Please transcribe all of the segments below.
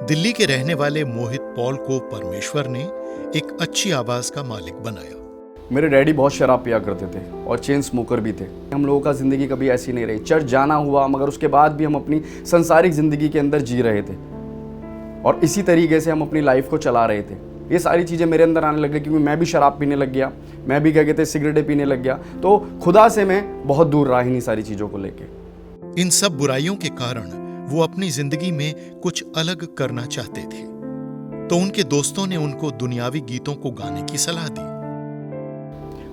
दिल्ली के रहने वाले मोहित पॉल को परमेश्वर ने एक अच्छी आवाज का मालिक बनाया। मेरे डैडी बहुत शराब पिया करते थे और चेन स्मोकर भी थे। हम लोगों का ज़िंदगी कभी ऐसी नहीं रही। चर्च जाना हुआ मगर उसके बाद भी हम अपनी संसारिक ज़िंदगी के अंदर जी रहे थे और इसी तरीके से हम अपनी लाइफ को चला रहे थे। ये सारी चीज़ें मेरे अंदर आने लग गई क्योंकि मैं भी शराब पीने लग गया, मैं भी क्या कहते सिगरेटें पीने लग गया। तो खुदा से मैं बहुत दूर रहा इन्हीं सारी चीज़ों को लेके। इन सब बुराइयों के कारण वो अपनी जिंदगी में कुछ अलग करना चाहते थे, तो उनके दोस्तों ने उनको दुनियावी गीतों को गाने की सलाह दी।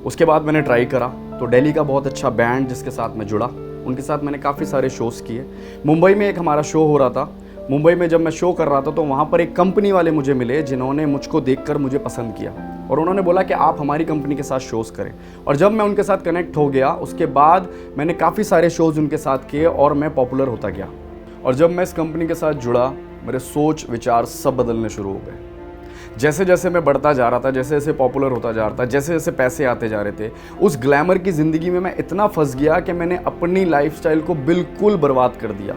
उसके बाद मैंने ट्राई करा तो दिल्ली का बहुत अच्छा बैंड जिसके साथ मैं जुड़ा, उनके साथ मैंने काफ़ी सारे शोज़ किए। मुंबई में एक हमारा शो हो रहा था। मुंबई में जब मैं शो कर रहा था तो वहाँ पर एक कंपनी वाले मुझे मिले जिन्होंने मुझको देखकर मुझे पसंद किया और उन्होंने बोला कि आप हमारी कंपनी के साथ शोज़ करें। और जब मैं उनके साथ कनेक्ट हो गया उसके बाद मैंने काफ़ी सारे शोज़ उनके साथ किए और मैं पॉपुलर होता गया। और जब मैं इस कंपनी के साथ जुड़ा मेरे सोच विचार सब बदलने शुरू हो गए। जैसे जैसे मैं बढ़ता जा रहा था, जैसे जैसे पॉपुलर होता जा रहा था, जैसे जैसे पैसे आते जा रहे थे, उस ग्लैमर की ज़िंदगी में मैं इतना फंस गया कि मैंने अपनी लाइफस्टाइल को बिल्कुल बर्बाद कर दिया।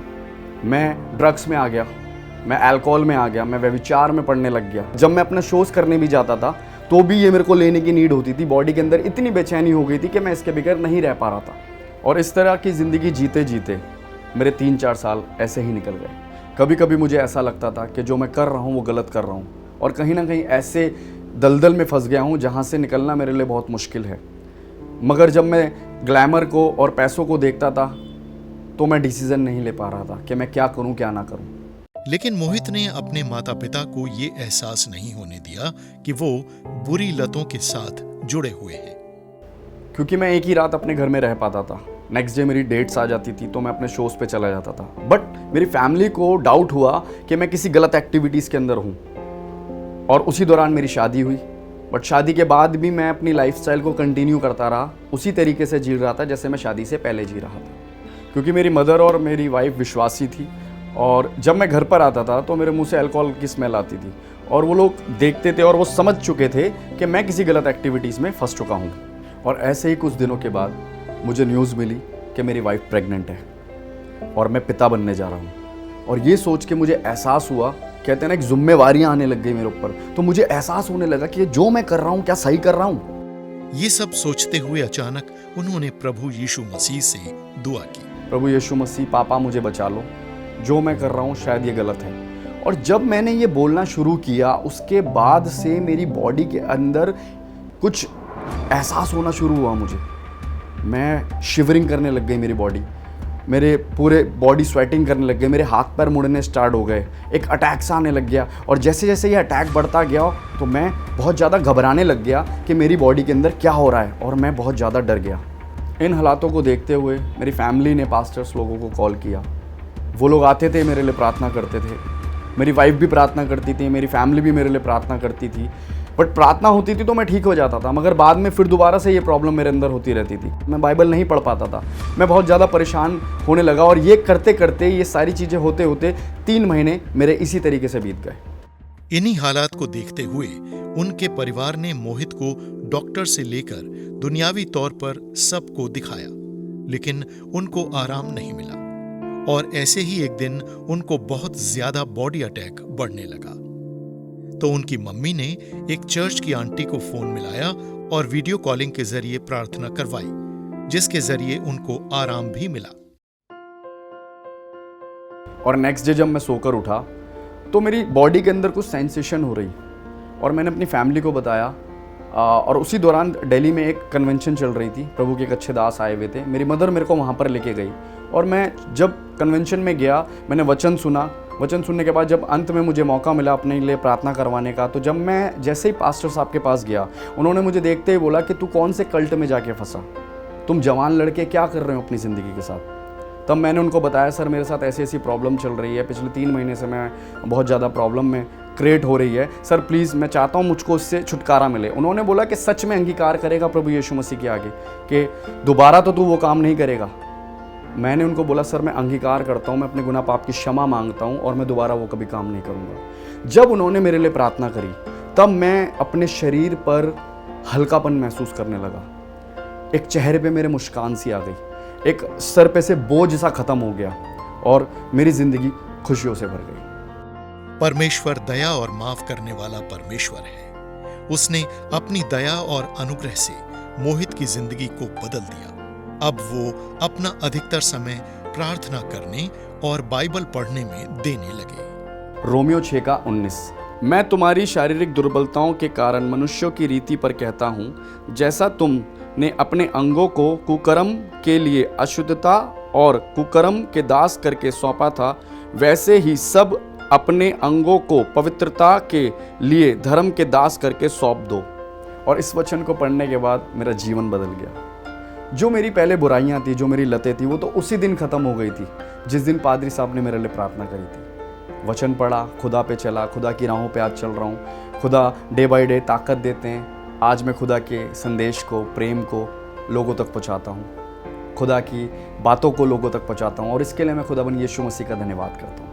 मैं ड्रग्स में आ गया, मैं अल्कोहल में आ गया, मैं व्यभिचार में पड़ने लग गया। जब मैं अपना शोज़ करने भी जाता था तो भी ये मेरे को लेने की नीड होती थी। बॉडी के अंदर इतनी बेचैनी हो गई थी कि मैं इसके बगैर नहीं रह पा रहा था। और इस तरह की ज़िंदगी जीते जीते मेरे 3-4 साल ऐसे ही निकल गए। कभी कभी मुझे ऐसा लगता था कि जो मैं कर रहा हूँ वो गलत कर रहा हूँ और कहीं ना कहीं ऐसे दलदल में फंस गया हूँ जहाँ से निकलना मेरे लिए बहुत मुश्किल है। मगर जब मैं ग्लैमर को और पैसों को देखता था तो मैं डिसीज़न नहीं ले पा रहा था कि मैं क्या करूँ क्या ना करूँ। लेकिन मोहित ने अपने माता पिता को ये एहसास नहीं होने दिया कि वो बुरी लतों के साथ जुड़े हुए हैं। क्योंकि मैं एक ही रात अपने घर में रह पाता था, नेक्स्ट डे मेरी डेट्स आ जाती थी तो मैं अपने शोज़ पे चला जाता था। बट मेरी फैमिली को डाउट हुआ कि मैं किसी गलत एक्टिविटीज़ के अंदर हूँ और उसी दौरान मेरी शादी हुई। बट शादी के बाद भी मैं अपनी लाइफस्टाइल को कंटिन्यू करता रहा, उसी तरीके से जी रहा था जैसे मैं शादी से पहले जी रहा था। क्योंकि मेरी मदर और मेरी वाइफ विश्वासी थी और जब मैं घर पर आता था तो मेरे मुंह से अल्कोहल की स्मेल आती थी और वो लोग देखते थे और वो समझ चुके थे कि मैं किसी गलत एक्टिविटीज़ में फंस चुका हूँ। और ऐसे ही कुछ दिनों के बाद मुझे न्यूज़ मिली कि मेरी वाइफ प्रेग्नेंट है और मैं पिता बनने जा रहा हूँ। और ये सोच के मुझे एहसास हुआ, कहते हैं ना, एक जिम्मेवारियाँ आने लग गई मेरे ऊपर। तो मुझे एहसास होने लगा कि जो मैं कर रहा हूँ क्या सही कर रहा हूँ। ये सब सोचते हुए अचानक उन्होंने प्रभु यीशु मसीह से दुआ की। प्रभु यीशु मसीह, पापा मुझे बचा लो, जो मैं कर रहा हूँ शायद ये गलत है। और जब मैंने ये बोलना शुरू किया उसके बाद से मेरी बॉडी के अंदर कुछ एहसास होना शुरू हुआ। मुझे मैं शिवरिंग करने लग गई मेरी बॉडी, मेरे पूरे बॉडी स्वेटिंग करने लग गए, मेरे हाथ पैर मुड़ने स्टार्ट हो गए, एक अटैक सा आने लग गया। और जैसे जैसे ये अटैक बढ़ता गया तो मैं बहुत ज़्यादा घबराने लग गया कि मेरी बॉडी के अंदर क्या हो रहा है और मैं बहुत ज़्यादा डर गया। इन हालातों को देखते हुए मेरी फैमिली ने पास्टर्स लोगों को कॉल किया। वो लोग आते थे, मेरे लिए प्रार्थना करते थे। मेरी वाइफ भी प्रार्थना करती थी, मेरी फैमिली भी मेरे लिए प्रार्थना करती थी। बट प्रार्थना होती थी तो मैं ठीक हो जाता था, मगर बाद में फिर दोबारा से ये प्रॉब्लम मेरे अंदर होती रहती थी। मैं बाइबल नहीं पढ़ पाता था, मैं बहुत ज़्यादा परेशान होने लगा और ये करते करते, ये सारी चीज़ें होते होते 3 महीने मेरे इसी तरीके से बीत गए। इन्हीं हालात को देखते हुए उनके परिवार ने मोहित को डॉक्टर से लेकर दुनियावी तौर पर सबको दिखाया, लेकिन उनको आराम नहीं मिला। और ऐसे ही एक दिन उनको बहुत ज्यादा बॉडी अटैक बढ़ने लगा। तो उनकी मम्मी ने एक चर्च की आंटी को फोन मिलाया और वीडियो कॉलिंग के जरिए प्रार्थना करवाई, जिसके जरिए उनको आराम भी मिला। और नेक्स्ट डे जब मैं सोकर उठा तो मेरी बॉडी के अंदर कुछ सेंसेशन हो रही और मैंने अपनी फैमिली को बताया। और उसी दौरान दिल्ली में एक कन्वेंशन चल रही थी, प्रभु के एक अच्छे दास आए हुए थे। मेरी मदर मेरे को वहाँ पर लेके गई और मैं जब कन्वेंशन में गया मैंने वचन सुना। वचन सुनने के बाद जब अंत में मुझे मौका मिला अपने लिए प्रार्थना करवाने का, तो जब मैं जैसे ही पास्टर साहब के पास गया उन्होंने मुझे देखते ही बोला कि तू कौन से कल्ट में जाके फंसा, तुम जवान लड़के क्या कर रहे हो अपनी ज़िंदगी के साथ। तब मैंने उनको बताया, सर मेरे साथ ऐसी ऐसी प्रॉब्लम चल रही है, पिछले 3 महीने से मैं बहुत ज़्यादा प्रॉब्लम में क्रिएट हो रही है, सर प्लीज़ मैं चाहता हूँ मुझको उससे छुटकारा मिले। उन्होंने बोला कि सच में अंगीकार करेगा प्रभु यीशु मसीह के आगे कि दोबारा तो तू वो काम नहीं करेगा। मैंने उनको बोला, सर मैं अंगीकार करता हूँ, मैं अपने गुनाह पाप की क्षमा मांगता हूँ और मैं दोबारा वो कभी काम नहीं करूँगा। जब उन्होंने मेरे लिए प्रार्थना करी तब मैं अपने शरीर पर हल्कापन महसूस करने लगा। एक चेहरे पे मेरे मुस्कान सी आ गई, एक सर पे से बोझ सा खत्म हो गया और मेरी ज़िंदगी खुशियों से भर गई। परमेश्वर दया और माफ करने वाला परमेश्वर है। उसने अपनी दया और अनुग्रह से मोहित की जिंदगी को बदल दिया। अब वो अपना अधिकतर समय प्रार्थना करने और बाइबल पढ़ने में देने लगे। रोमियो 6:19। मैं तुम्हारी शारीरिक दुर्बलताओं के कारण मनुष्यों की रीति पर कहता हूँ, जैसा तुमने अपने अंगों को कुकर्म के लिए अशुद्धता और कुकर्म के दास करके सौंपा था, वैसे ही सब अपने अंगों को पवित्रता के लिए धर्म के दास करके सौंप दो। और इस वचन को पढ़ने के बाद मेरा जीवन बदल गया। जो मेरी पहले बुराइयां थी, जो मेरी लतें थी, वो तो उसी दिन ख़त्म हो गई थी जिस दिन पादरी साहब ने मेरे लिए प्रार्थना करी थी। वचन पढ़ा, खुदा पे चला, खुदा की राहों पे आज चल रहा हूँ। खुदा डे बाय डे ताकत देते हैं। आज मैं खुदा के संदेश को, प्रेम को लोगों तक पहुँचाता हूँ, खुदा की बातों को लोगों तक पहुँचाता हूँ, और इसके लिए मैं खुदाबंद यीशु मसीह का धन्यवाद करता हूँ।